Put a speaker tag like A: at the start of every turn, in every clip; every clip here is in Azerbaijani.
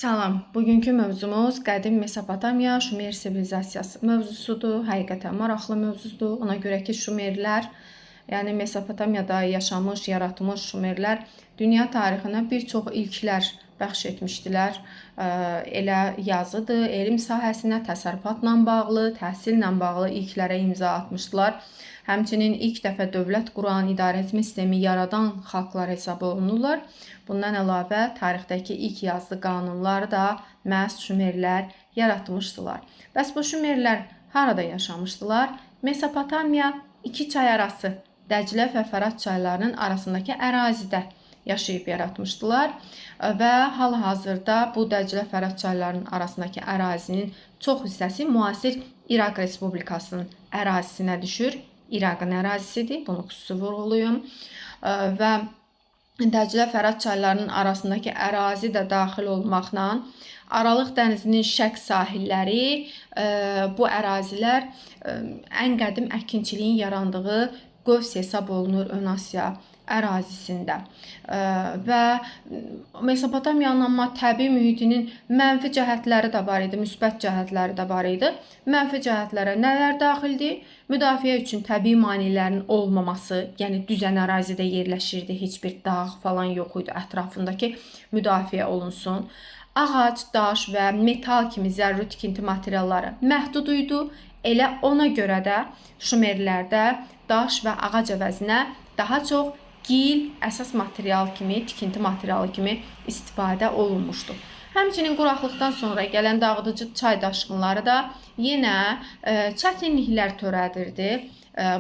A: Salam, bugünkü mövzumuz qədim Mesopotamiya, Şumer sivilizasiyası mövzusudur. Həqiqətən maraqlı mövzudur. Ona görə ki, Şumerlər, yəni Mesopotamiyada yaşamış, yaratmış Şumerlər dünya tarixinə bir çox ilklər bəxş etmişdilər. Elə yazıdır, elm sahəsinə, təsərrüfatla bağlı, təhsillə bağlı ilklərə imza atmışdılar. Həmçinin ilk dəfə dövlət quran, idarəetmə sistemi yaradan xalqlar hesab olunurlar. Bundan əlavə, tarixdəki ilk yazılı qanunları da məhz Şumerlər yaratmışdılar. Bəs bu Şumerlər harada yaşamışdılar? Mesopotamiya iki çay arası, Dəclə və Fərat çaylarının arasındakı ərazidə yaşayıb yaratmışdılar və hal-hazırda bu Dəclə Fərat çaylarının arasındakı ərazinin çox hissəsi müasir İraq Respublikasının ərazisinə düşür. İraqın ərazisidir, bunu xüsusi vurğuluyum və Dəclə Fərat çaylarının arasındakı ərazi də daxil olmaqla Aralıq dənizinin şərq sahilləri, bu ərazilər ən qədim əkinçiliyin yarandığı qövs hesab olunur Ön Asiya ərazisində və Mesopotamiyanın amma təbii mühitinin mənfi cəhətləri də var idi, müsbət cəhətləri də var idi. Mənfi cəhətlərə nələr daxildir? Müdafiə üçün təbii maneələrin olmaması, yəni düzən ərazidə yerləşirdi, heç bir dağ falan yox idi, ətrafındakı müdafiə olunsun. Ağac, daş və metal kimi zəruri tikinti materialları məhdud idi. Elə ona görə də Şumerlərdə daş və ağac əvəzinə daha çox gil əsas material kimi, tikinti materialı kimi istifadə olunmuşdur. Həmçinin quraqlıqdan sonra gələn dağıdıcı çay daşqınları da yenə çətinliklər törədirdi.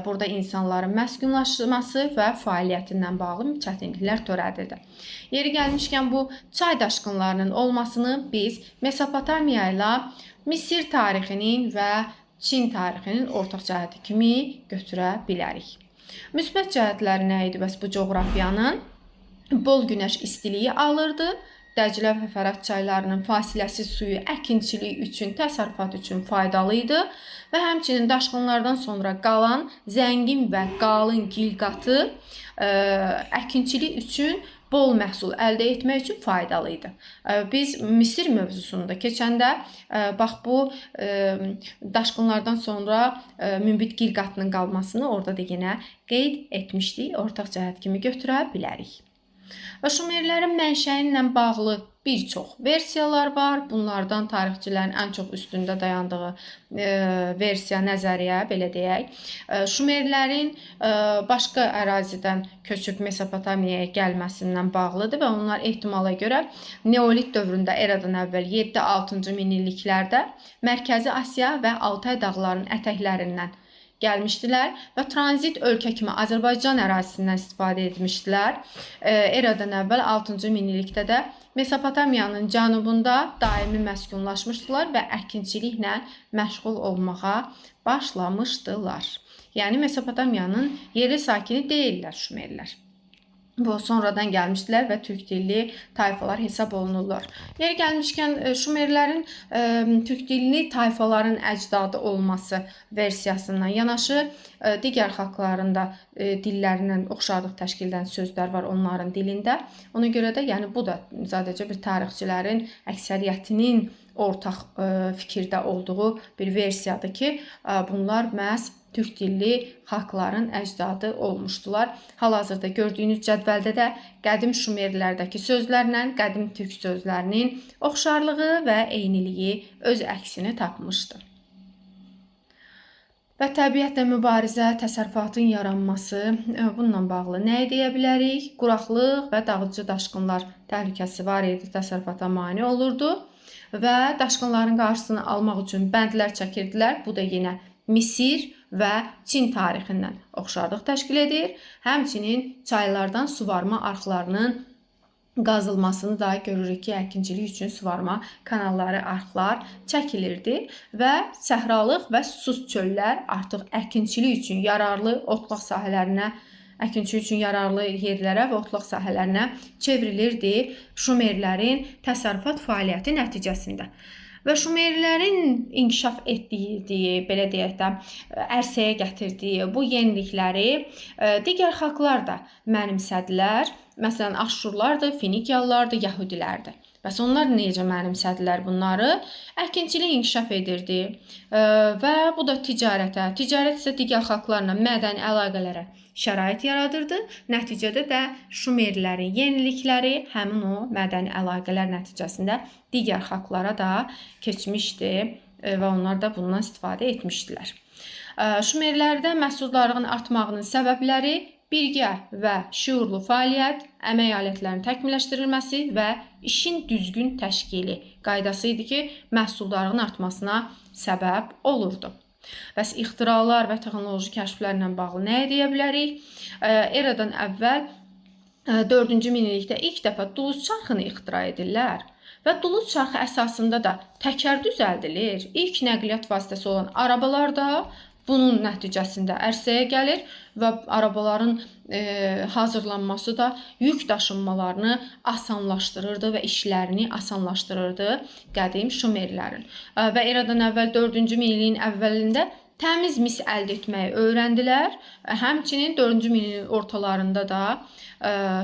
A: Burada insanların məskunlaşması və fəaliyyətindən bağlı çətinliklər törədirdi. Yeri gəlmişkən bu çay daşqınlarının olmasını biz Mesopotamiya ilə Misir tarixinin və Çin tarixinin ortaq cəhəti kimi götürə bilərik. Müsbət cəhətləri nə idi bəs bu coğrafiyanın? Bol günəş istiliyi alırdı. Dəclə və Fərat çaylarının fasiləsiz suyu əkinçilik üçün, təsərrüfat üçün faydalı idi və həmçinin daşqınlardan sonra qalan zəngin və qalın gil qatı əkinçilik üçün bol məhsul əldə etmək üçün faydalı idi. Biz Misir mövzusunda keçəndə bax bu daşqınlardan sonra münbit gil qatının qalmasını orada da yenə qeyd etmişdik. Ortaq cəhət kimi götürə bilərik. Və Şumerlərin mənşəyi ilə bağlı bir çox versiyalar var. Bunlardan tarixçilərin ən çox üstündə dayandığı versiya, nəzəriyyə, belə deyək. Şumerlərin başqa ərazidən köçüb Mesopotamiyaya gəlməsindən bağlıdır və onlar ehtimala görə Neolit dövründə eradan əvvəl 7-6-cı minilliklərdə Mərkəzi Asiya və Altay dağlarının ətəklərindən gəlmişdilər və tranzit ölkə kimi Azərbaycan ərazisindən istifadə etmişdilər. Eradan əvvəl 6-cı minillikdə də Mesopotamiyanın cənubunda daimi məskunlaşmışdılar və əkinçiliklə məşğul olmağa başlamışdılar. Yəni Mesopotamiyanın yerli sakini deyillər Şumerlər. Bu sonradan gəlmişdilər və türk dilli tayfalar hesab olunurlar. Yeri gəlmişkən Şumerlərin türk dilli tayfaların əcdadı olması versiyasından yanaşı digər xalqların da dillərindən oxşarlıq təşkil edən sözlər var onların dilində. Ona görə də yəni bu da sadəcə bir tarixçilərin əksəriyyətinin ortaq fikirdə olduğu bir versiyadır ki, bunlar məhz türk dilli xalqların əcdadı olmuşdular. Hal-hazırda gördüyünüz cədvəldə də qədim Şumerlərdəki sözlərlə qədim türk sözlərinin oxşarlığı və eyniliyi öz əksini tapmışdı. Və təbiətlə mübarizə, təsərrüfatın yaranması, bununla bağlı nə deyə bilərik? Quraqlıq və dağıdıcı daşqınlar təhlükəsi var idi, təsərrüfata mane olurdu və daşqınların qarşısını almaq üçün bəndlər çəkirdilər. Bu da yenə Misir və Çin tarixindən oxşarlıq təşkil edir. Həmçinin çaylardan suvarma arxlarının qazılmasını da görürük ki, əkinçilik üçün suvarma kanalları, arxlar çəkilirdi və səhralıq və susuz çöllər artıq əkinçilik üçün yararlı otlaq sahələrinə, əkinçilik üçün yararlı yerlərə və otlaq sahələrinə çevrilirdi Şumerlərin təsərrüfat fəaliyyəti nəticəsində. Və Şumerlərin inkişaf etdiyi, belə deyək də, ərsəyə gətirdiyi bu yenilikləri digər xalqlar da mənimsədilər. Məsələn, Aşşurlardır, Finikiyalılardır, Yəhudilərdir. Bəs onlar necə mənimsədilər bunları? Əkinçilik inkişaf edirdi və bu da ticarət isə digər xalqlarla mədəni əlaqələrə şərait yaradırdı. Nəticədə də Şumerlərin yenilikləri həmin o mədəni əlaqələr nəticəsində digər xalqlara da keçmişdi və onlar da bundan istifadə etmişdilər. Şumerlərdə məhsuldarlığın artmağının səbəbləri birgə və şüurlu fəaliyyət, əmək alətlərinin təkmilləşdirilməsi və işin düzgün təşkili qaydası idi ki, məhsuldarlığın artmasına səbəb olurdu. Bəs ixtiralar və texnoloji kəşflərlə bağlı nə deyə bilərik? Eradan əvvəl 4-cü minillikdə ilk dəfə duluz çarxını ixtira edirlər və duluz çarxı əsasında da təkər düzəldilir. İlk nəqliyyat vasitəsi olan arabalar da bunun nəticəsində ərsəyə gəlir və arabaların hazırlanması da yük daşınmalarını asanlaşdırırdı və işlərini asanlaşdırırdı qədim Şumerlərin. Və eradan əvvəl 4-cü minilliyin əvvəlində təmiz mis əldə etməyi öyrəndilər. Həmçinin 4-cü minilliyin ortalarında da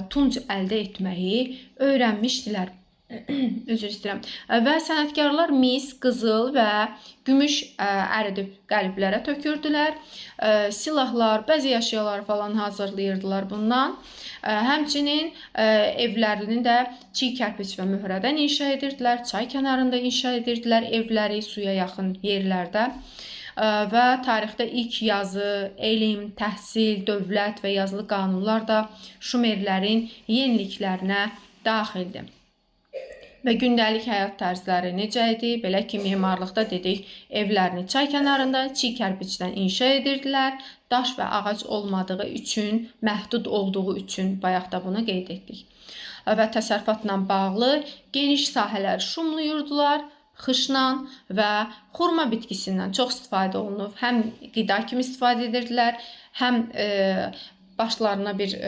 A: tunc əldə etməyi öyrənmişdilər. Üzr istəyirəm. Və sənətkarlar mis, qızıl və gümüş əridib qəliblərə tökürdülər. Silahlar, bəzi əşyalar falan hazırlayırdılar bundan. Həmçinin evlərini də çiy kərpic və möhrədən inşa edirdilər. Çay kənarında inşa edirdilər evləri suya yaxın yerlərdə. Və tarixdə ilk yazı, elm, təhsil, dövlət və yazılı qanunlar da Şumerlərin yeniliklərinə daxildir. Və gündəlik həyat tərzləri necə idi? Belə ki, memarlıqda dedik, evlərini çay kənarında çiy kərpicdən inşa edirdilər. Daş və ağac olmadığı üçün, məhdud olduğu üçün bayaq da bunu qeyd etdik. Və təsərrüfatla bağlı geniş sahələri şumluyurdular. Xışla və xurma bitkisindən çox istifadə olunub. Həm qida kimi istifadə edirdilər, həm başlarına bir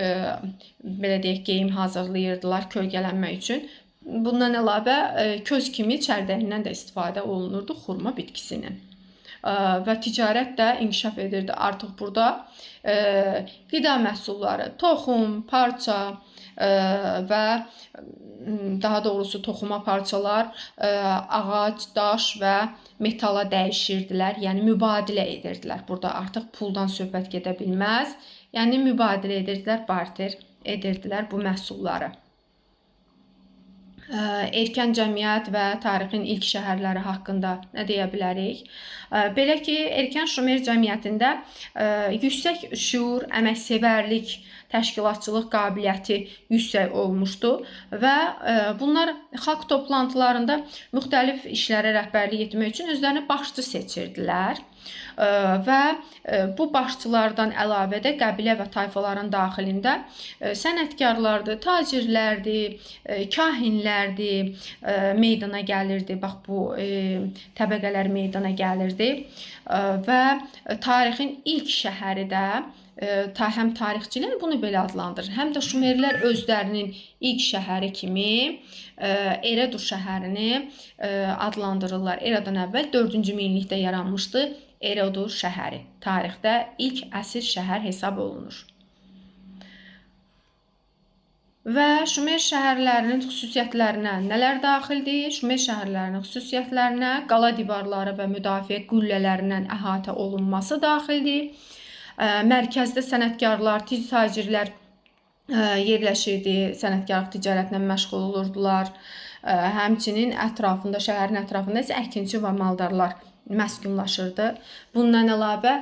A: belə deyək, geyim hazırlayırdılar kölgələnmək üçün. Bundan əlavə köz kimi çərdəyindən də istifadə olunurdu xurma bitkisinin. Və ticarət də inkişaf edirdi. Artıq burada qida məhsulları, toxum, parça və daha doğrusu toxuma parçalar ağac, daş və metala dəyişirdilər. Yəni mübadilə edirdilər. Burada artıq puldan söhbət gedə bilməz. Yəni mübadilə edirdilər, barter edirdilər bu məhsulları. Erkən cəmiyyət və tarixin ilk şəhərləri haqqında nə deyə bilərik? Belə ki, erkən Şumer cəmiyyətində yüksək şüur, əməksevərlik, təşkilatçılıq qabiliyyəti yüksək olmuşdu və bunlar xalq toplantılarında müxtəlif işlərə rəhbərlik etmək üçün özlərini başçı seçirdilər. Və bu başçılardan əlavə də qəbilə və tayfaların daxilində sənətkarlardır, tacirlərdir, kahinlərdir, meydana gəlirdi. Bax, bu təbəqələr meydana gəlirdi və tarixin ilk şəhəri də həm tarixçilər bunu belə adlandırır, həm də Şumerlər özlərinin ilk şəhəri kimi Eredu şəhərini adlandırırlar. Eradan əvvəl 4-cü minillikdə yaranmışdı Eredu şəhəri. Tarixdə ilk əsr şəhər hesab olunur. Və Şumer şəhərlərinin xüsusiyyətlərinə nələr daxildir? Şumer şəhərlərinin xüsusiyyətlərinə qala divarları və müdafiə qüllələrindən əhatə olunması daxildir. Mərkəzdə sənətkarlar, tacirlər yerləşirdi, sənətkarlıq ticarətlə məşğul olurdular. Həmçinin ətrafında, şəhərin ətrafında isə əkinçi və maldarlar məskunlaşırdı. Bundan əlavə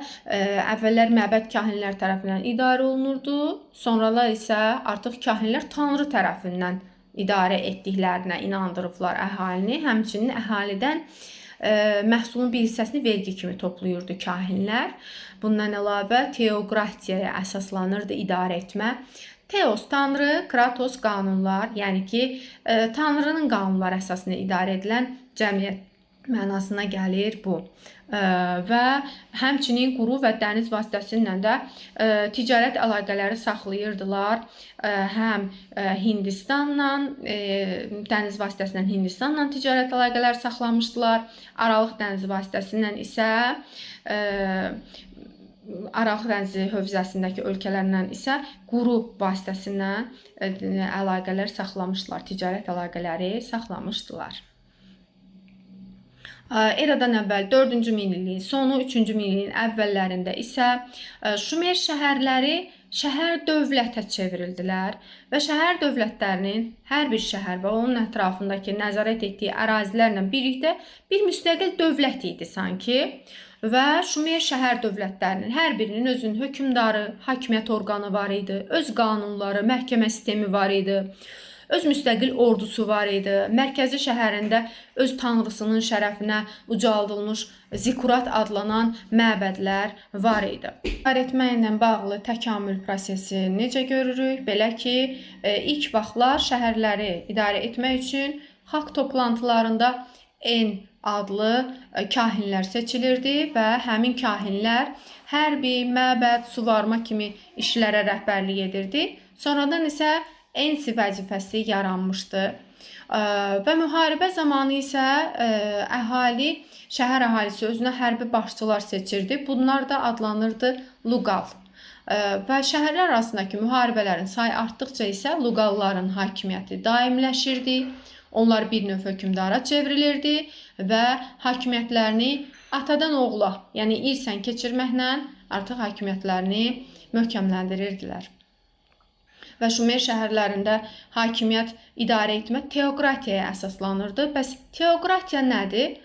A: əvvəllər məbəd kahinlər tərəfindən idarə olunurdu. Sonralar isə artıq kahinlər Tanrı tərəfindən idarə etdiklərinə inandırıblar əhalini. Həmçinin əhalidən məhsulun bir hissəsini vergi kimi toplayırdı kahinlər. Bundan əlavə teokratiyaya əsaslanırdı idarə etmə. Teos Tanrı, Kratos qanunlar, yəni ki, Tanrının qanunları əsasında idarə edilən cəmiyyət mənasına gəlir bu. Və həmçinin quru və dəniz vasitəsilə də ticarət əlaqələri saxlayırdılar. Həm Hindistanla, dəniz vasitəsilə Hindistanla ticarət əlaqələri saxlamışdılar. Aralıq dəniz vasitəsilə isə Araq dənizi hövzəsindəki ölkələrlə isə quru vasitəsilə əlaqələr saxlamışdılar, ticarət əlaqələri saxlamışdılar. Eradan əvvəl 4-cü minilliyin sonu, 3-cü minilliyin əvvəllərində isə Şumer şəhərləri şəhər dövlətə çevrildilər və şəhər dövlətlərinin hər bir şəhər və onun ətrafındakı nəzarət etdiyi ərazilərlə birlikdə bir müstəqil dövlət idi sanki. Və Şumer şəhər dövlətlərinin hər birinin özünün hökmdarı, hakimiyyət orqanı var idi, öz qanunları, məhkəmə sistemi var idi. Öz müstəqil ordusu var idi. Mərkəzi şəhərində öz tanrısının şərəfinə ucaldılmış zikurat adlanan məbədlər var idi. İdarə etməklə bağlı təkamül prosesi necə görürük? Belə ki, ilk vaxtlar şəhərləri idarə etmək üçün xalq toplantılarında En adlı kahinlər seçilirdi və həmin kahinlər hər bir məbəd, suvarma kimi işlərə rəhbərlik edirdi. Sonradan isə Ensi vəzifəsi yaranmışdı və müharibə zamanı isə şəhər əhalisi özünə hərbi başçılar seçirdi. Bunlar da adlanırdı Lugal. Və şəhərlər arasındakı müharibələrin sayı artdıqca isə Lugalların hakimiyyəti daimləşirdi. Onlar bir növ hökmdara çevrilirdi və hakimiyyətlərini atadan oğula, yəni irsən keçirməklə artıq hakimiyyətlərini möhkəmləndirirdilər. Və Şumer şəhərlərində hakimiyyət idarə etmə teokratiyaya əsaslanırdı. Bəs teokratiya nədir?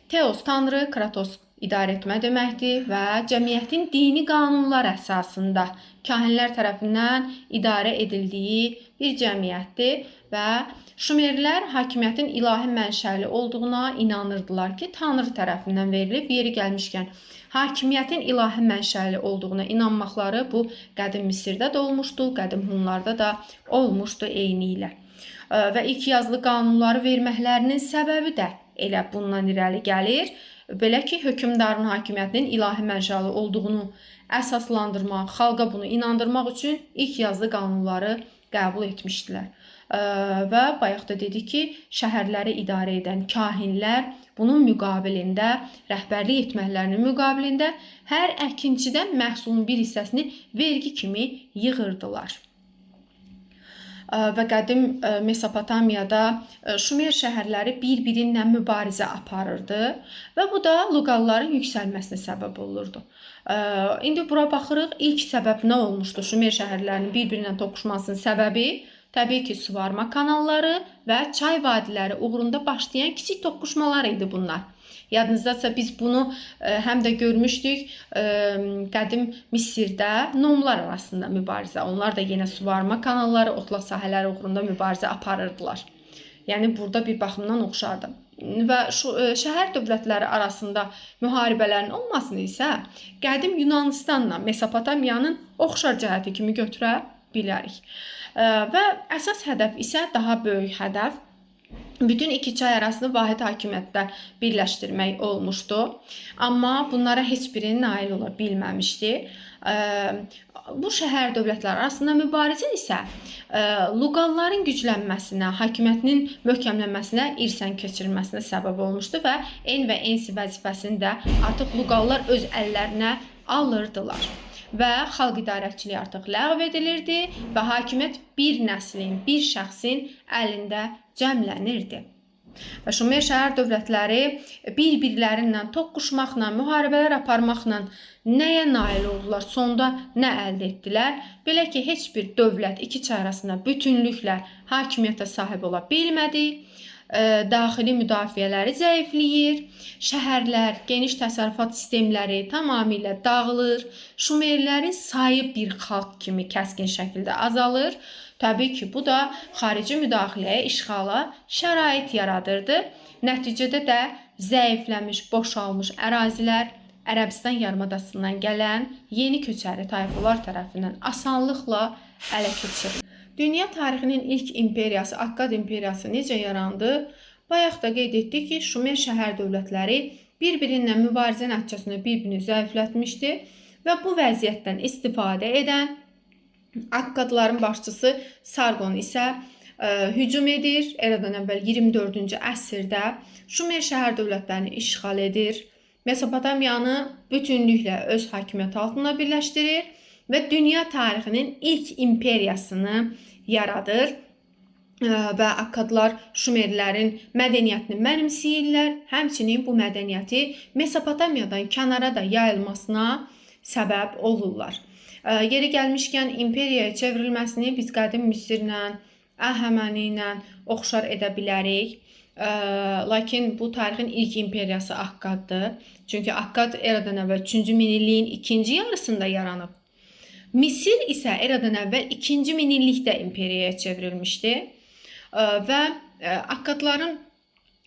A: Teos tanrı, kratos idarə etmə deməkdir və cəmiyyətin dini qanunlar əsasında kahinlər tərəfindən idarə edildiyi bir cəmiyyətdir və Şumerlər hakimiyyətin ilahi mənşəli olduğuna inanırdılar ki, Tanrı tərəfindən verilib. Yeri gəlmişkən, hakimiyyətin ilahi mənşəli olduğuna inanmaqları bu qədim Misirdə də olmuşdu, qədim Hunlarda da olmuşdu eyni ilə. Və ilk yazılı qanunları verməklərinin səbəbi də elə bundan irəli gəlir. Belə ki, hökmdarın hakimiyyətinin ilahi mənşəli olduğunu əsaslandırmaq, xalqa bunu inandırmaq üçün ilk yazılı qanunları qəbul etmişdilər. Və bayaq da dedik ki, şəhərləri idarə edən kahinlər bunun müqabilində, rəhbərlik etməklərinin müqabilində hər əkinçidən məhsulun bir hissəsini vergi kimi yığırdılar. Və qədim Mesopotamiyada Şumer şəhərləri bir-birinlə mübarizə aparırdı və bu da Luqalların yüksəlməsinə səbəb olurdu. İndi bura baxırıq, ilk səbəb nə olmuşdu? Şumer şəhərlərinin bir-birinlə toqquşmasının səbəbi təbii ki, suvarma kanalları və çay vadiləri uğrunda başlayan kiçik toqquşmalar idi bunlar. Yadınızdadsa biz bunu həm də görmüşdük qədim Misirdə nomlar arasında mübarizə. Onlar da yenə suvarma kanalları, otlaq sahələri uğrunda mübarizə aparırdılar. Yəni burada bir baxımdan oxşardı. Və şəhər dövlətləri arasında müharibələrin olmasını isə qədim Yunanistanla Mesopotamiyanın oxşar cəhəti kimi götürə bilərik. Və əsas hədəf isə daha böyük hədəf bütün iki çay arasını vahid hakimiyyətdə birləşdirmək olmuşdu. Amma bunlara heç biri nail ola bilməmişdi. Bu şəhər dövlətləri arasında mübarizə isə Luqalların güclənməsinə, hakimiyyətinin möhkəmlənməsinə, irsən keçirilməsinə səbəb olmuşdu və En və Ensi vəzifəsini də artıq Luqallar öz əllərinə alırdılar. Və xalq idarəçiliyi artıq ləğv edilirdi və hakimiyyət bir nəslin, bir şəxsin əlində cəmlənirdi. Və Şumer şəhər dövlətləri bir-birlərindən toqquşmaqla, müharibələr aparmaqla nəyə nail oldular, sonda nə əldə etdilər? Belə ki, heç bir dövlət iki çay arasında bütünlüklə hakimiyyətə sahib ola bilmədi. Daxili müdafiələri zəifləyir, şəhərlər, geniş təsərrüfat sistemləri tamamilə dağılır, Şumerlərin sayı bir xalq kimi kəskin şəkildə azalır. Təbii ki, bu da xarici müdaxiləyə, işğala şərait yaradırdı. Nəticədə də zəifləmiş, boşalmış ərazilər Ərəbistan yarımadasından gələn yeni köçəri tayfalar tərəfindən asanlıqla ələ keçirilir. Dünya tarixinin ilk imperiyası, Akkad imperiyası necə yarandı? Bayaq da qeyd etdik ki, Şumer şəhər dövlətləri bir-birinlə mübarizə nəticəsində bir-birini zəiflətmişdi və bu vəziyyətdən istifadə edən Akkadların başçısı Sargon isə hücum edir. Eradan əvvəl 24-cü əsrdə Şumer şəhər dövlətlərini işğal edir. Mesopotamiyanı bütünlüklə öz hakimiyyəti altında birləşdirir və dünya tarixinin ilk imperiyasını yaradır. Və Akkadlar Şumerlərin mədəniyyətini mənimsəyirlər, həmçinin bu mədəniyyəti Mesopotamiyadan kənara da yayılmasına səbəb olurlar. Yeri gəlmişkən imperiyaya çevrilməsini biz qədim Misirlə, Əhəməni ilə oxşar edə bilərik. Lakin bu tarixin ilk imperiyası Akkaddır. Çünki Akkad eradan əvvəl 3-cü minilliyin ikinci yarısında yaranıb. Misir isə eradan əvvəl 2-ci minillikdə imperiyaya çevrilmişdi. Və Akkadların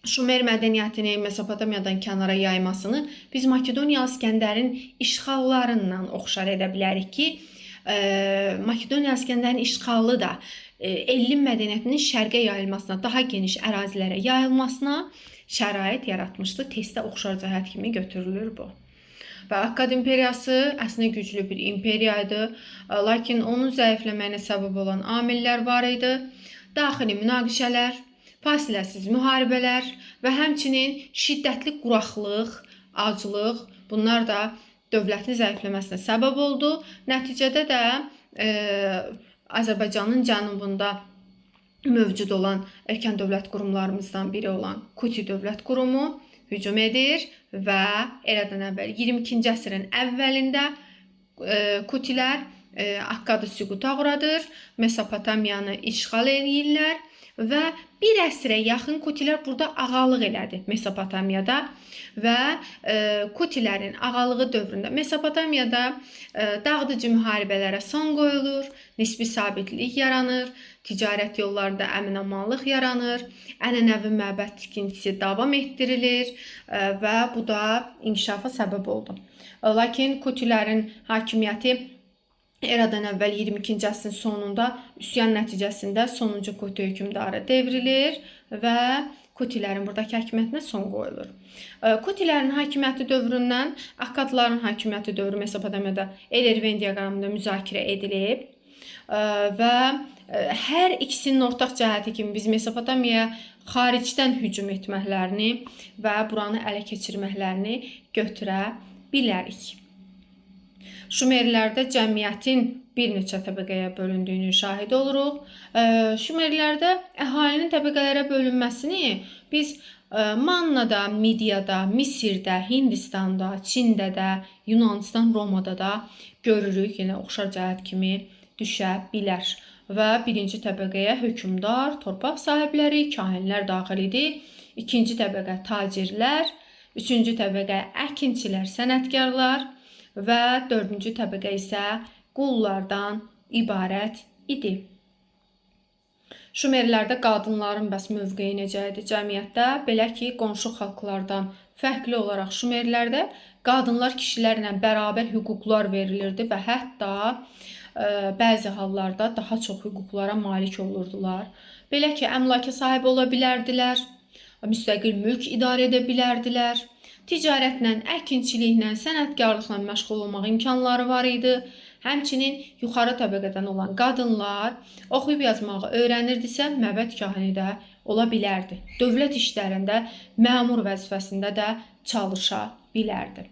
A: Şumer mədəniyyətini Mesopotamiyadan kənara yaymasını biz Makedoniyalı İskəndərin işğallarından oxşar edə bilərik ki, Makedoniyalı İskəndərin işğalı da elm mədəniyyətinin şərqə yayılmasına, daha geniş ərazilərə yayılmasına şərait yaratmışdı. Testdə oxşar cəhət kimi götürülür bu. Və Akkad imperiyası əslində güclü bir imperiyaydı, lakin onun zəifləməyinə səbəb olan amillər var idi. Daxili münaqişələr, fasiləsiz müharibələr və həmçinin şiddətli quraqlıq, aclıq, bunlar da dövlətin zəifləməsinə səbəb oldu. Nəticədə də Azərbaycanın cənubunda mövcud olan erkən dövlət qurumlarımızdan biri olan Kuti dövlət qurumu hücum edir və eradan əvvəl 22-ci əsrin əvvəlində Kutilər Akkadı süquta uğradır, Mesopotamiyanı işğal edirlər və bir əsrə yaxın Kutilər burada ağalıq elədi Mesopotamiyada və Kutilərin ağalığı dövründə Mesopotamiyada dağıdıcı müharibələrə son qoyulur, nisbi sabitlik yaranır, ticarət yollarında əmin-amanlıq yaranır, ənənəvi məbəd tikintisi davam etdirilir və bu da inkişafa səbəb oldu. Lakin Kutilərin hakimiyyəti eradan əvvəl 22-ci əsrin sonunda üsyan nəticəsində sonuncu Kuti hökmdarı devrilir və Kutilərin buradakı hakimiyyətinə son qoyulur. Kutilərin hakimiyyəti dövründən Akkadların hakimiyyəti dövrü Mesopotamiyada El-Erven diaqramında müzakirə edilib və hər ikisinin ortaq cəhəti kimi biz Mesopotamiyaya xaricdən hücum etməklərini və buranı ələ keçirməklərini götürə bilərik. Şumerlərdə cəmiyyətin bir neçə təbəqəyə bölündüyünün şahidi oluruq. Şumerlərdə əhalinin təbəqələrə bölünməsini biz Mannada, Midiyada, Misirdə, Hindistanda, Çində də, Yunanistan, Romada da görürük. Yenə oxşar cəhət kimi düşə bilər. Və birinci təbəqəyə hökmdar, torpaq sahibləri, kahinlər daxil idi. İkinci təbəqə tacirlər, üçüncü təbəqə əkinçilər, sənətkarlar və dördüncü təbəqə isə qullardan ibarət idi. Şumerlərdə qadınların bəs mövqeyi necə idi cəmiyyətdə? Belə ki, qonşu xalqlardan fərqli olaraq Şumerlərdə qadınlar kişilərlə bərabər hüquqlar verilirdi və hətta bəzi hallarda daha çox hüquqlara malik olurdular. Belə ki, əmlaka sahib ola bilərdilər, müstəqil mülk idarə edə bilərdilər, ticarətlə, əkinçiliklə, sənətkarlıqla məşğul olmaq imkanları var idi. Həmçinin yuxarı təbəqədən olan qadınlar oxuyub yazmağı öyrənirdisə, məbəd kahini də ola bilərdi. Dövlət işlərində, məmur vəzifəsində də çalışa bilərdi.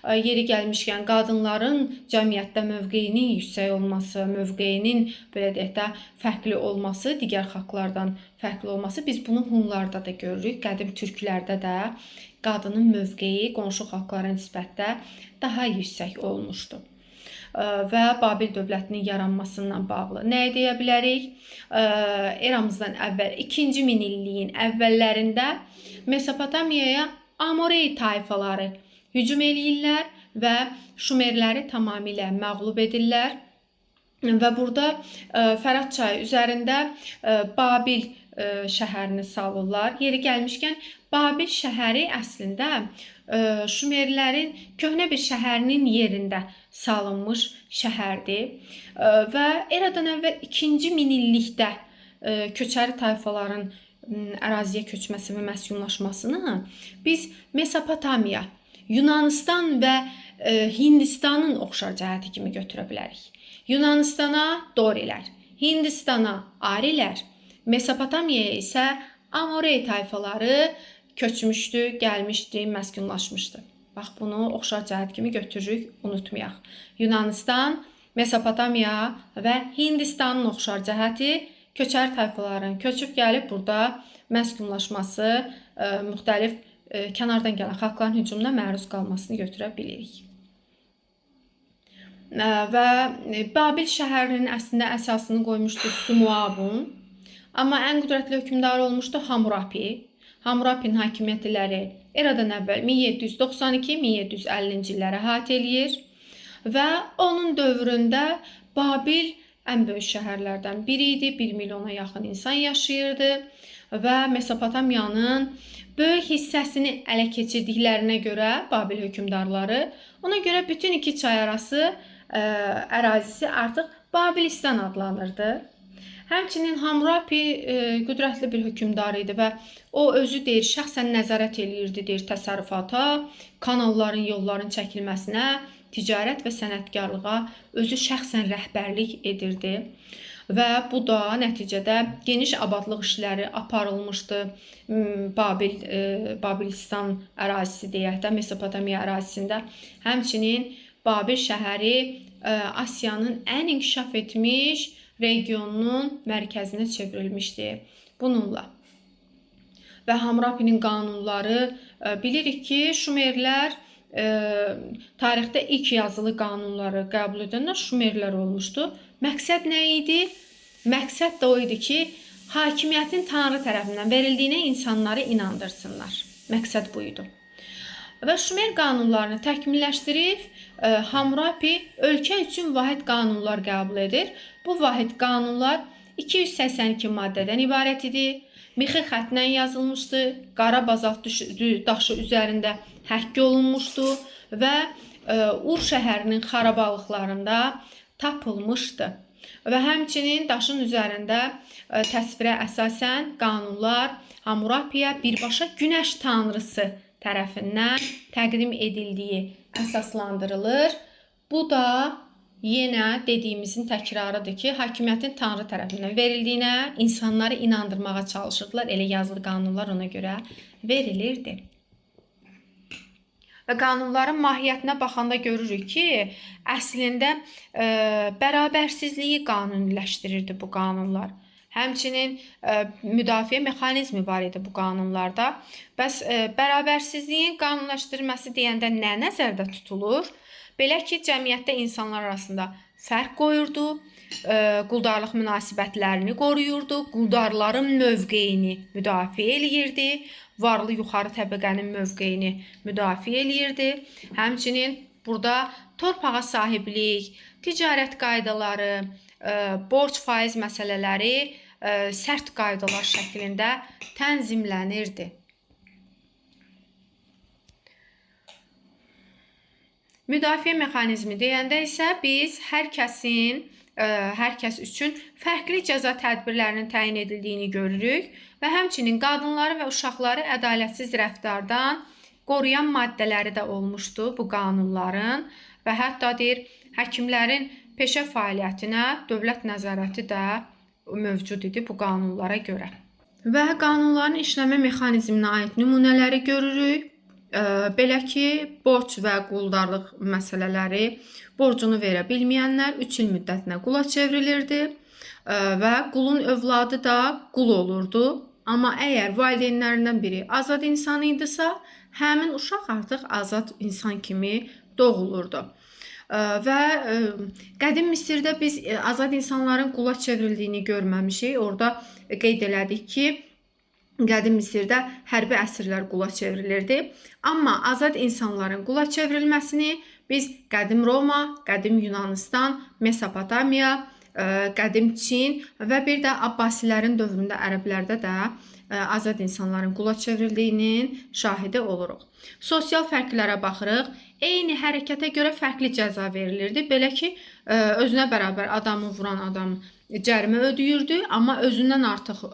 A: Yeri gəlmişkən qadınların cəmiyyətdə mövqeyinin yüksək olması, mövqeyinin belə deyək də fərqli olması, digər xalqlardan fərqli olması, biz bunu Hunlarda da görürük. Qədim türklərdə də qadının mövqeyi qonşu xalqlara nisbətdə daha yüksək olmuşdu. Və Babil dövlətinin yaranmasından bağlı nəyə deyə bilərik? Eramızdan əvvəl 2-ci minilliyin əvvəllərində Mesopotamiyaya Amorey tayfaları hücum eləyirlər və Şumerləri tamamilə məğlub edirlər. Və burada Fərat çayı üzərində Babil şəhərini salırlar. Yeri gəlmişkən Babil şəhəri əslində Şumerlərin köhnə bir şəhərinin yerində salınmış şəhərdir. Və eradan əvvəl 2-ci minillikdə köçəri tayfaların əraziyə köçməsi və məskunlaşmasını biz Mesopotamiya, Yunanistan və Hindistanın oxşar cəhəti kimi götürə bilərik. Yunanistana Dorilər, Hindistana Arilər, Mesopotamiyaya isə Amorey tayfaları köçmüşdü, gəlmişdi, məskunlaşmışdı. Bax, bunu oxşar cəhət kimi götürürük, unutmayaq. Yunanistan, Mesopotamiya və Hindistanın oxşar cəhəti köçəri tayfaların köçüb gəlib burada məskunlaşması, müxtəlif kənardan gələn xalqların hücumuna məruz qalmasını götürə bilirik. Və Babil şəhərinin əslində əsasını qoymuşdu Sumuabun, amma ən qüdrətli hökmdar olmuşdu Hammurapi. Hammurapinin hakimiyyət illəri eradan əvvəl 1792-1750-ci illərə əhatə eləyir və onun dövründə Babil ən böyük şəhərlərdən biri idi. 1 milyona yaxın insan yaşayırdı və Mesopotamiyanın böyük hissəsini ələ keçirdiklərinə görə Babil hökmdarları, ona görə bütün iki çay arası ərazisi artıq Babilistan adlanırdı. Həmçinin Hammurapi qüdrətli bir hökmdar idi və o özü deyir, şəxsən nəzarət eləyirdi, deyir, təsərrüfata, kanalların, yolların çəkilməsinə, ticarət və sənətkarlığa özü şəxsən rəhbərlik edirdi. Və bu da nəticədə geniş abadlıq işləri aparılmışdı. Babilistan ərazisi deyək də, Mesopotamiya ərazisində. Həmçinin Babil şəhəri Asiyanın ən inkişaf etmiş regionunun mərkəzinə çevrilmişdi bununla. Və Hammurapinin qanunları, bilirik ki, Şumerlər tarixdə ilk yazılı qanunları qəbul edənlər Şumerlər olmuşdu. Məqsəd nə idi? Məqsəd də o idi ki, hakimiyyətin Tanrı tərəfindən verildiyinə insanları inandırsınlar. Məqsəd bu idi. Və Şumer qanunlarını təkmilləşdirib, Hammurapi ölkə üçün vahid qanunlar qəbul edir. Bu vahid qanunlar 282 maddədən ibarət idi. Mixi xətlə yazılmışdı, qara bazalt daşı üzərində həkk olunmuşdu və Ur şəhərinin xarabalıqlarında tapılmışdı. Və həmçinin daşın üzərində təsvirə əsasən qanunlar Hammurapiyə birbaşa günəş tanrısı tərəfindən təqdim edildiyi əsaslandırılır. Bu da yenə dediyimizin təkrarıdır ki, hakimiyyətin Tanrı tərəfindən verildiyinə insanları inandırmağa çalışırdılar. Elə yazılı qanunlar ona görə verilirdi. Və qanunların mahiyyətinə baxanda görürük ki, əslində bərabərsizliyi qanuniləşdirirdi bu qanunlar. Həmçinin müdafiə mexanizmi var idi bu qanunlarda. Bəs bərabərsizliyin qanunlaşdırılması deyəndə nə nəzərdə tutulur? Belə ki, cəmiyyətdə insanlar arasında fərq qoyurdu, quldarlıq münasibətlərini qoruyurdu, quldarların mövqeyini müdafiə eləyirdi, varlı yuxarı təbəqənin mövqeyini müdafiə eləyirdi. Həmçinin burada torpağa sahiblik, ticarət qaydaları, borc faiz məsələləri sərt qaydalar şəklində tənzimlənirdi. Müdafiə mexanizmi deyəndə isə biz hər kəs üçün fərqli cəza tədbirlərinin təyin edildiyini görürük və həmçinin qadınları və uşaqları ədalətsiz rəftardan qoruyan maddələri də olmuşdu bu qanunların və hətta deyir, həkimlərin peşə fəaliyyətinə dövlət nəzarəti də mövcud idi bu qanunlara görə. Və qanunların işləmə mexanizminə aid nümunələri görürük. Belə ki, borc və quldarlıq məsələləri, borcunu verə bilməyənlər 3 il müddətinə qula çevrilirdi və qulun övladı da qul olurdu. Amma əgər valideynlərindən biri azad insan idisə, həmin uşaq artıq azad insan kimi doğulurdu. Və qədim Misirdə biz azad insanların qula çevrildiyini görməmişik. Orada qeyd elədik ki, qədim Misirdə hərbi əsirlər qula çevrilirdi. Amma azad insanların qula çevrilməsini biz qədim Roma, qədim Yunanistan, Mesopotamiya, qədim Çin və bir də Abbasilərin dövründə ərəblərdə də azad insanların qula çevrildiyinin şahidi oluruq. Sosial fərqlərə baxırıq. Eyni hərəkətə görə fərqli cəza verilirdi. Belə ki, özünə bərabər adamı vuran adam cərimə ödəyirdi, amma özündən artıq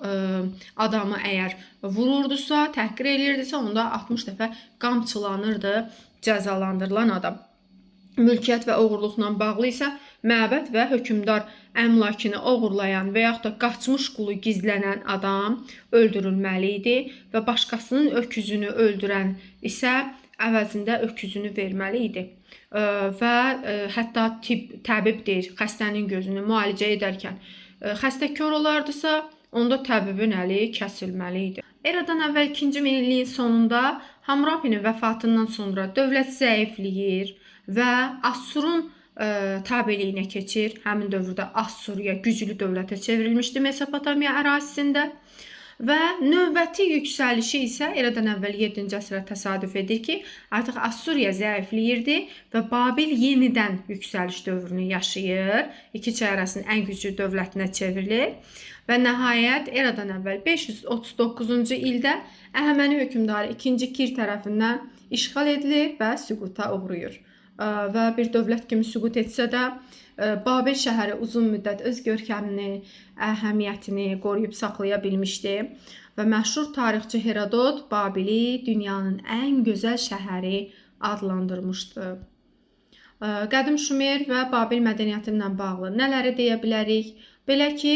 A: adamı əgər vururdusa, təhqir eləyirdisə, onda 60 dəfə qamçılanırdı cəzalandırılan adam. mülkiyyət və oğurluqla bağlı isə məbəd və hökmdar əmlakını oğurlayan və yaxud da qaçmış qulu gizlənən adam öldürülməli idi və başqasının öküzünü öldürən isə əvəzində öküzünü verməli idi. Və hətta təbib deyir, xəstənin gözünü müalicə edərkən xəstə kör olardısa, onda təbibin əli kəsilməli idi. Eradan əvvəl 2-ci minilliyin sonunda Hammurapinin vəfatından sonra dövlət zəifləyir və Assurun tabeliyinə keçir. Həmin dövrdə Assuriya güclü dövlətə çevrilmişdi Mesopotamiya ərazisində və növbəti yüksəlişi isə eradan əvvəl 7-ci əsrə təsadüf edir ki, artıq Assuriya zəifləyirdi və Babil yenidən yüksəliş dövrünü yaşayır. İki çay arasının ən güclü dövlətinə çevrilir və nəhayət eradan əvvəl 539-cu ildə Əhəməni hökmdarı 2-ci Kir tərəfindən işğal edilir və süquta uğrayır. Və bir dövlət kimi süqut etsə də Babil şəhəri uzun müddət öz görkəmini, əhəmiyyətini qoruyub saxlaya bilmişdi və məşhur tarixçi Herodot Babili dünyanın ən gözəl şəhəri adlandırmışdı. Qədim Şumer və Babil mədəniyyətindən bağlı nələri deyə bilərik? Belə ki,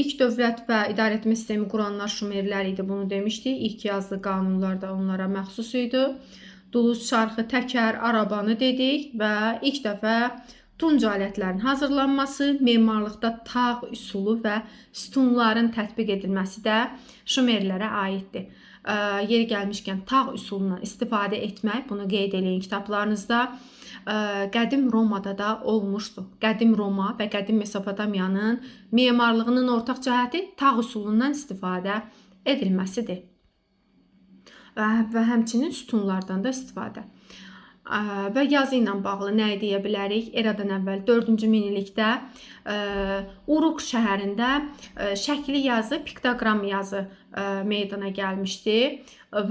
A: ilk dövlət və idarəetmə sistemi quranlar Şumerlər idi, bunu demişdik. İlk yazılı qanunlar da onlara məxsus idi. Duluz, çarxı, təkər, arabanı dedik və ilk dəfə tunc alətlərinin hazırlanması, memarlıqda tağ üsulu və sütunların tətbiq edilməsi də Şumerlərə aiddir. Yeri gəlmişkən tağ üsulundan istifadə etmək, bunu qeyd eləyin kitablarınızda, qədim Romada da olmuşdu. Qədim Roma və qədim Mesopotamiyanın memarlığının ortaq cəhəti tağ üsulundan istifadə edilməsidir. Və həmçinin sütunlardan da istifadə. Və yazı ilə bağlı nə deyə bilərik? Eradan əvvəl 4-cü minillikdə Uruk şəhərində şəkli yazı, piktoqram yazı meydana gəlmişdi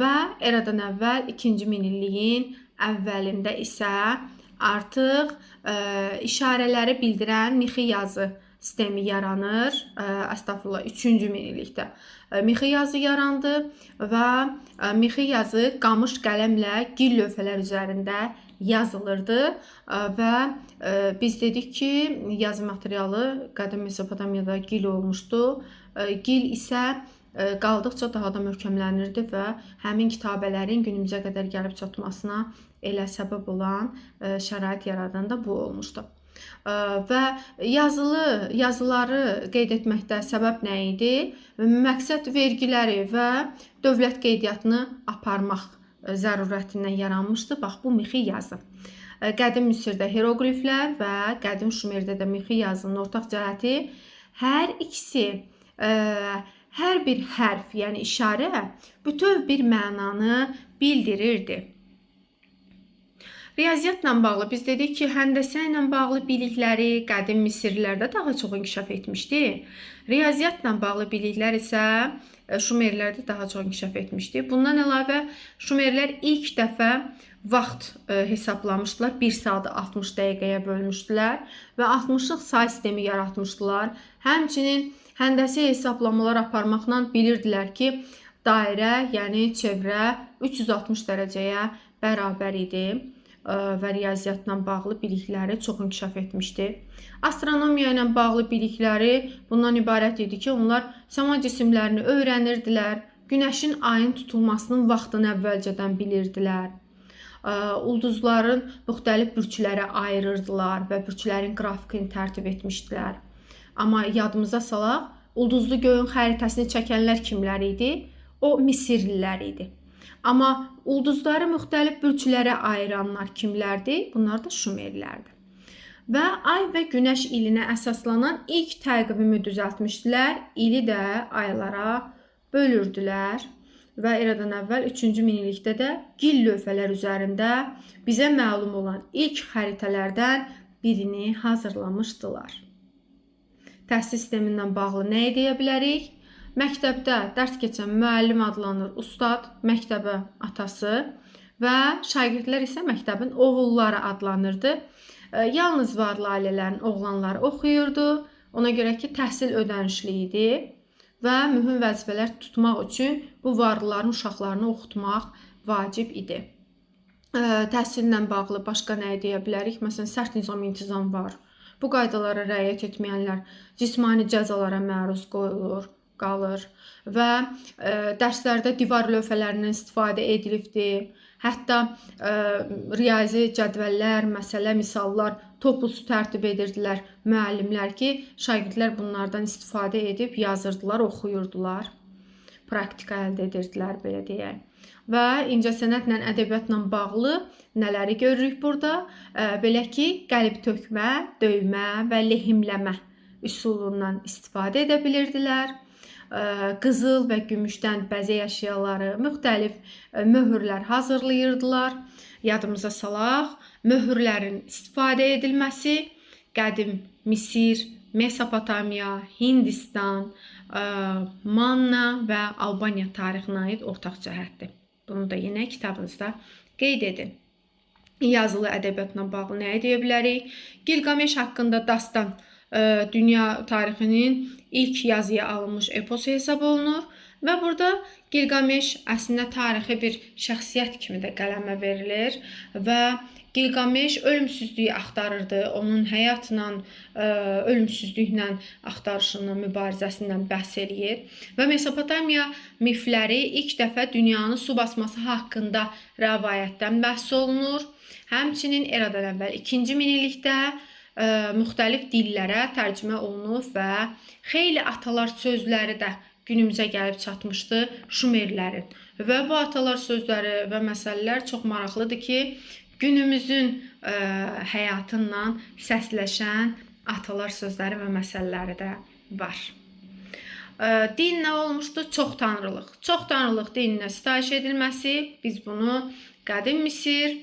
A: və eradan əvvəl 2-ci minilliyin əvvəlində isə artıq işarələri bildirən mixi yazı sistemi yaranır. Əstəğfurullah, 3-cü minillikdə mixi yazı yarandı və mixi yazı qamış qələmlə gil lövhələr üzərində yazılırdı və biz dedik ki, yazı materialı qədim Mesopotamiyada gil olmuşdu. Gil isə qaldıqca daha da möhkəmlənirdi və həmin kitabələrin günümüzə qədər gəlib çatmasına elə səbəb olan şərait yaradan da bu olmuşdu. Və yazıları qeyd etməkdə səbəb nə idi? Məqsəd vergiləri və dövlət qeydiyyatını aparmaq zərurətindən yaranmışdı. Bax, bu mixi yazı. Qədim Misirdə hieroqliflər və qədim Şumerdə də mixi yazının ortaq cəhəti hər ikisi hər bir hərf, yəni işarə bütöv bir mənanı bildirirdi. Riyaziyyatla bağlı biz dedik ki, həndəsə ilə bağlı bilikləri qədim Misirlilərdə daha çox inkişaf etmişdi. Riyaziyyatla bağlı biliklər isə Şumerlərdə daha çox inkişaf etmişdi. Bundan əlavə Şumerlər ilk dəfə vaxt hesablamışdılar. 1 saatı 60 dəqiqəyə bölmüşdülər və 60-lıq say sistemi yaratmışdılar. Həmçinin həndəsi hesablamalar aparmaqla bilirdilər ki, dairə, yəni çevrə 360 dərəcəyə bərabər idi və riyaziyyatla bağlı bilikləri çox inkişaf etmişdi. Astronomiya ilə bağlı bilikləri bundan ibarət idi ki, onlar səma cisimlərini öyrənirdilər, günəşin, ayın tutulmasının vaxtını əvvəlcədən bilirdilər. Ulduzların müxtəlif bürçlərə ayırırdılar və bürçlərin qrafikini tərtib etmişdilər. Amma yadımıza salaq, ulduzlu göyün xəritəsini çəkənlər kimlər idi? O Misirlilər idi. Amma ulduzları müxtəlif bürçlərə ayıranlar kimlərdir? Bunlar da Şumerlərdir. Və ay və günəş ilinə əsaslanan ilk təqvimi düzəltmişdilər. İli də aylara bölürdülər və eradan əvvəl 3-cü minillikdə də gil lövhələr üzərində bizə məlum olan ilk xəritələrdən birini hazırlamışdılar. Təhsil sistemindən bağlı nə deyə bilərik? Məktəbdə dərs keçən müəllim adlanır ustad, məktəbə atası və şagirdlər isə məktəbin oğulları adlanırdı. Yalnız varlı ailələrin oğlanları oxuyurdu. Ona görə ki, təhsil ödənişli idi və mühüm vəzifələr tutmaq üçün bu varlıların uşaqlarını oxutmaq vacib idi. Təhsillə bağlı başqa nə deyə bilərik? Məsələn, sərt nizam-intizam var. Bu qaydalara riayət etməyənlər cismani cəzalara məruz qalır və dərslərdə divar lövhələrindən istifadə edilibdir. Hətta riyazi cədvəllər, məsələ, misallar toplusu tərtib edirdilər müəllimlər ki, şagirdlər bunlardan istifadə edib yazırdılar, oxuyurdular. Praktika əldə edirdilər, belə deyək. Və incəsənətlə, ədəbiyyatla bağlı nələri görürük burada? Belə ki, qəlib tökmə, döymə və lehimləmə üsulundan istifadə edə bilirdilər. Qızıl və gümüşdən bəzək əşyaları, müxtəlif möhürlər hazırlayırdılar. Yadımıza salaq, möhürlərin istifadə edilməsi qədim Misir, Mesopotamiya, Hindistan, Manna və Albaniya tarixinə aid ortaq cəhətdir. Bunu da yenə kitabınızda qeyd edin. Yazılı ədəbiyyatla bağlı nə deyə bilərik? Gilgameş haqqında dastan dünya tarixinin ilk yazıya alınmış eposu hesab olunur və burada Gilgameş əslində tarixi bir şəxsiyyət kimi də qələmə verilir və Gilgameş ölümsüzlüyü axtarırdı. Onun həyatla, ölümsüzlüklə axtarışından, mübarizəsindən bəhs eləyir. Və Mesopotamiya mifləri ilk dəfə dünyanın su basması haqqında rəvayətdən bəhs olunur. Həmçinin eradan əvvəl 2-ci minillikdə müxtəlif dillərə tərcümə olunub və xeyli atalar sözləri də günümüzə gəlib çatmışdı Şumerlərin. Və bu atalar sözləri və məsələlər çox maraqlıdır ki, günümüzün həyatından səsləşən atalar sözləri və məsələləri də var. Din nə olmuşdu? Çox tanrılıq. Çox tanrılıq dininə sitayiş edilməsi, biz bunu qədim Misir,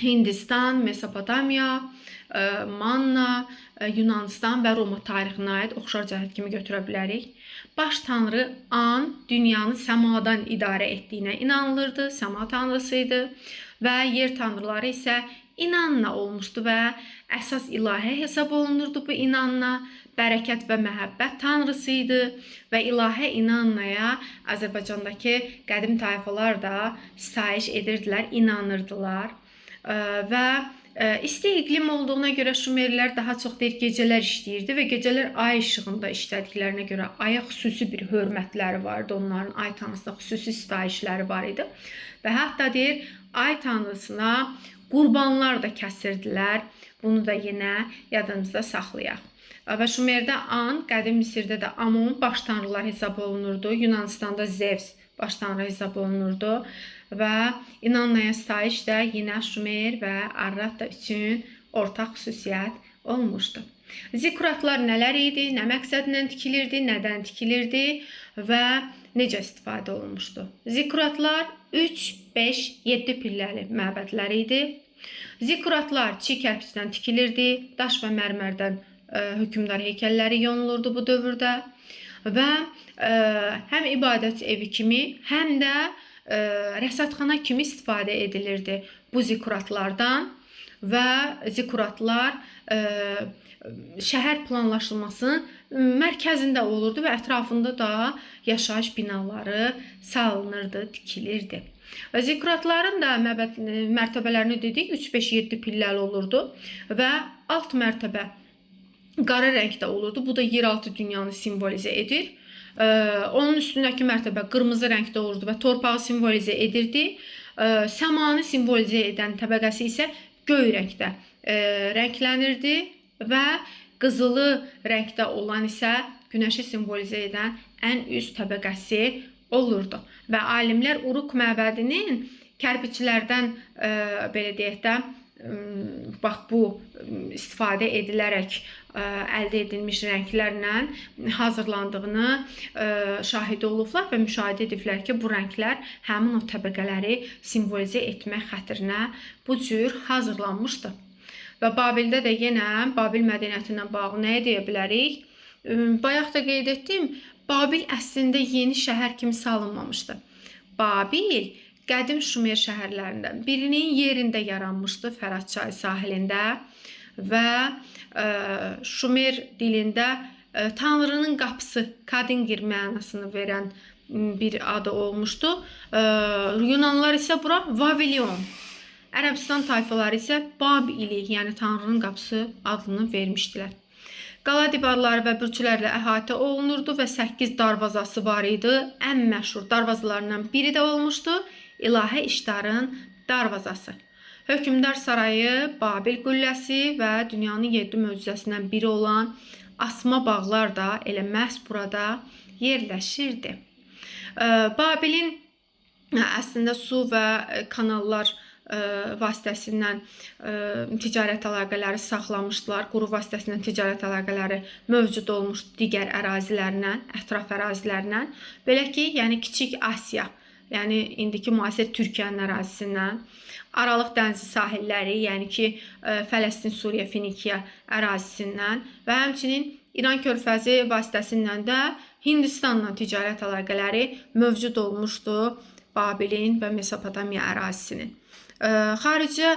A: Hindistan, Mesopotamiya, Manna, Yunanistan və Roma tarixinə aid oxşar cəhət kimi götürə bilərik. Baş tanrı An dünyanı səmadan idarə etdiyinə inanılırdı, səma tanrısı idi və yer tanrıları isə İnanna olmuşdu və əsas ilahə hesab olunurdu bu İnanna. Bərəkət və məhəbbət tanrısı idi və ilahə İnannaya Azərbaycandakı qədim tayfalar da sitayiş edirdilər, inanırdılar. Və isti iqlim olduğuna görə Şumerlər daha çox deyir gecələr işləyirdi və gecələr ay işığında işlədiklərinə görə aya xüsusi bir hörmətləri vardı. Onların ay tanrısına xüsusi sitayişləri var idi. Və hətta deyir ay tanrısına qurbanlar da kəsirdilər. Bunu da yenə yadımızda saxlayaq. Və Şumerdə An, qədim Misirdə də Amon baş tanrılar hesab olunurdu. Yunanistanda Zevs baş tanrı hesab olunurdu. Və İnannaya sitayiş də yenə Şumer və Arrat üçün ortaq xüsusiyyət olmuşdu. Zikuratlar nələr idi, nə məqsədlə tikilirdi, nədən tikilirdi və necə istifadə olunmuşdu? Zikuratlar 3, 5, 7 pilləli məbədlər idi. Zikuratlar çiğ kərpicdən tikilirdi, daş və mərmərdən hökmdar heykəlləri yonulurdu bu dövrdə və həm ibadət evi kimi, həm də rəsədxana kimi istifadə edilirdi bu zikuratlardan və zikuratlar şəhər planlaşdırmasının mərkəzində olurdu və ətrafında da yaşayış binaları salınırdı, tikilirdi. Və zikuratların da mərtəbələrini dedik, 3, 5, 7 pilləli olurdu və alt mərtəbə qara rəngdə olurdu. Bu da yeraltı dünyanı simvolizə edir. Onun üstündəki mərtəbə qırmızı rəngdə olurdu və torpağı simvolizə edirdi. Səmanı simvolizə edən təbəqəsi isə göy rəngdə rənglənirdi və qızılı rəngdə olan isə günəşi simvolizə edən ən üst təbəqəsi olurdu. Və alimlər Uruk məbədinin kərpiçlərdən belə deyək də bax bu istifadə edilərək əldə edilmiş rənglərlə hazırlandığını şahid olublar və müşahidə ediblər ki, bu rənglər həmin o təbəqələri simvolizə etmək xətrinə bu cür hazırlanmışdı. Və Babildə də yenə Babil mədəniyyəti ilə bağlı nə deyə bilərik? Bayaq da qeyd etdim, Babil əslində yeni şəhər kimi salınmamışdı. Babil qədim Şumer şəhərlərindən birinin yerində yaranmışdı, Fərat çayı sahilində və Şumer dilində Tanrının qapısı, Kadingir mənasını verən bir adı olmuşdu. Yunanlar isə bura Vavilyon Ərəbistan tayfaları isə Bab ili, yəni Tanrının qapısı adını vermişdilər. Qala divarları və bürclərlə əhatə olunurdu və 8 darvazası var idi. Ən məşhur darvazalarından biri də olmuşdu İlahə İşdarın darvazası. Hökmdar sarayı, Babil qülləsi və dünyanın 7 möcüzəsindən biri olan asma bağlar da elə məhz burada yerləşirdi. Babilin əslində su və kanallar vasitəsindən ticarət əlaqələri saxlamışdılar. Quru vasitəsindən ticarət əlaqələri mövcud olmuşdu digər ərazilərlə, ətraf ərazilərlə. Belə ki, yəni Kiçik Asiya, yəni indiki müasir Türkiyənin ərazisindən, Aralıq dənizi sahilləri, yəni ki, Fələstin, Suriya, Finikiya ərazisindən və həmçinin İran körfəzi vasitəsindən də Hindistanla ticarət əlaqələri mövcud olmuşdu Babilin və Mesopotamiya ərazisinin. Xaricə,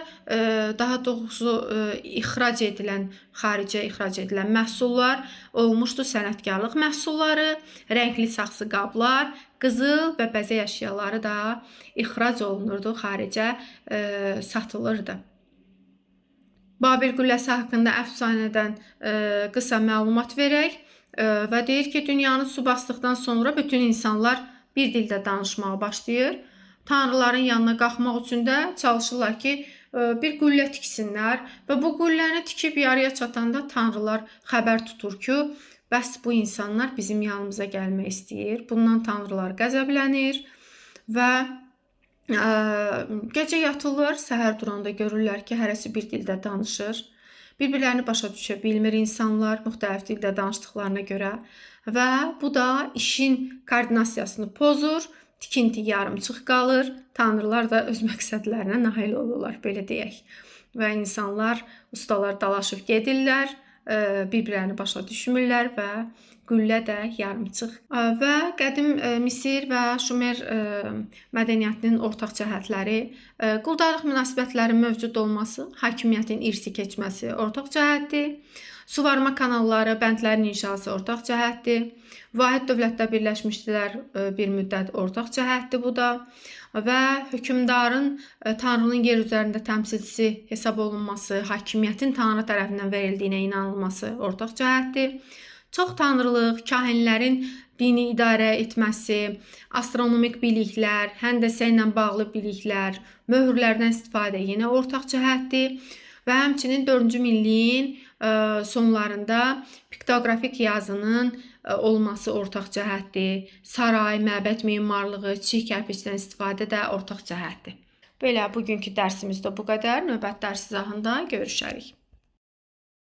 A: daha doğrusu xaricə ixrac edilən məhsullar olmuşdu sənətkarlıq məhsulları, rəngli saxsı qablar, qızıl və bəzək əşyaları da ixrac olunurdu, xaricə satılırdı. Babil qülləsi haqqında əfsanədən qısa məlumat verək və deyir ki, dünyanı su basdıqdan sonra bütün insanlar bir dildə danışmağa başlayır. Tanrıların yanına qalxmaq üçün də çalışırlar ki, bir qüllə tiksinlər və bu qülləni tikib yarıya çatanda tanrılar xəbər tutur ki, bəs bu insanlar bizim yanımıza gəlmək istəyir. Bundan tanrılar qəzəblənir və gecə yatırlar, səhər duranda görürlər ki, hərəsi bir dildə danışır. Bir-birlərini başa düşə bilmir insanlar müxtəlif dildə danışdıqlarına görə və bu da işin koordinasiyasını pozur. Tikinti yarımçıq qalır, tanrılar da öz məqsədlərinə nail olurlar, belə deyək. Və insanlar, ustalar dalaşıb gedirlər, bir-birlərini başa düşmürlər və qüllə də yarımçıq. Və qədim Misir və Şumer mədəniyyətinin ortaq cəhətləri, quldarlıq münasibətləri mövcud olması, hakimiyyətin irsi keçməsi ortaq cəhətdir. Suvarma kanalları, bəndlərin inşası ortaq cəhətdir. Vahid dövlətdə birləşmişdilər bir müddət ortaq cəhətdir bu da. Və hökmdarın Tanrının yer üzərində təmsilçisi hesab olunması, hakimiyyətin Tanrı tərəfindən verildiyinə inanılması ortaq cəhətdir. Çox tanrılıq, kahinlərin dini idarə etməsi, astronomik biliklər, həndəsə ilə bağlı biliklər, möhürlərdən istifadə yenə ortaq cəhətdir. Və həmçinin 4-cü minilliyin sonlarında piktoqrafik yazının olması ortaq cəhətdir. Saray, məbəd memarlığı, çiy kərpicdən istifadə də ortaq cəhətdir. Belə bugünkü dərsimizdə bu qədər. Növbəti dərs izahında görüşərik.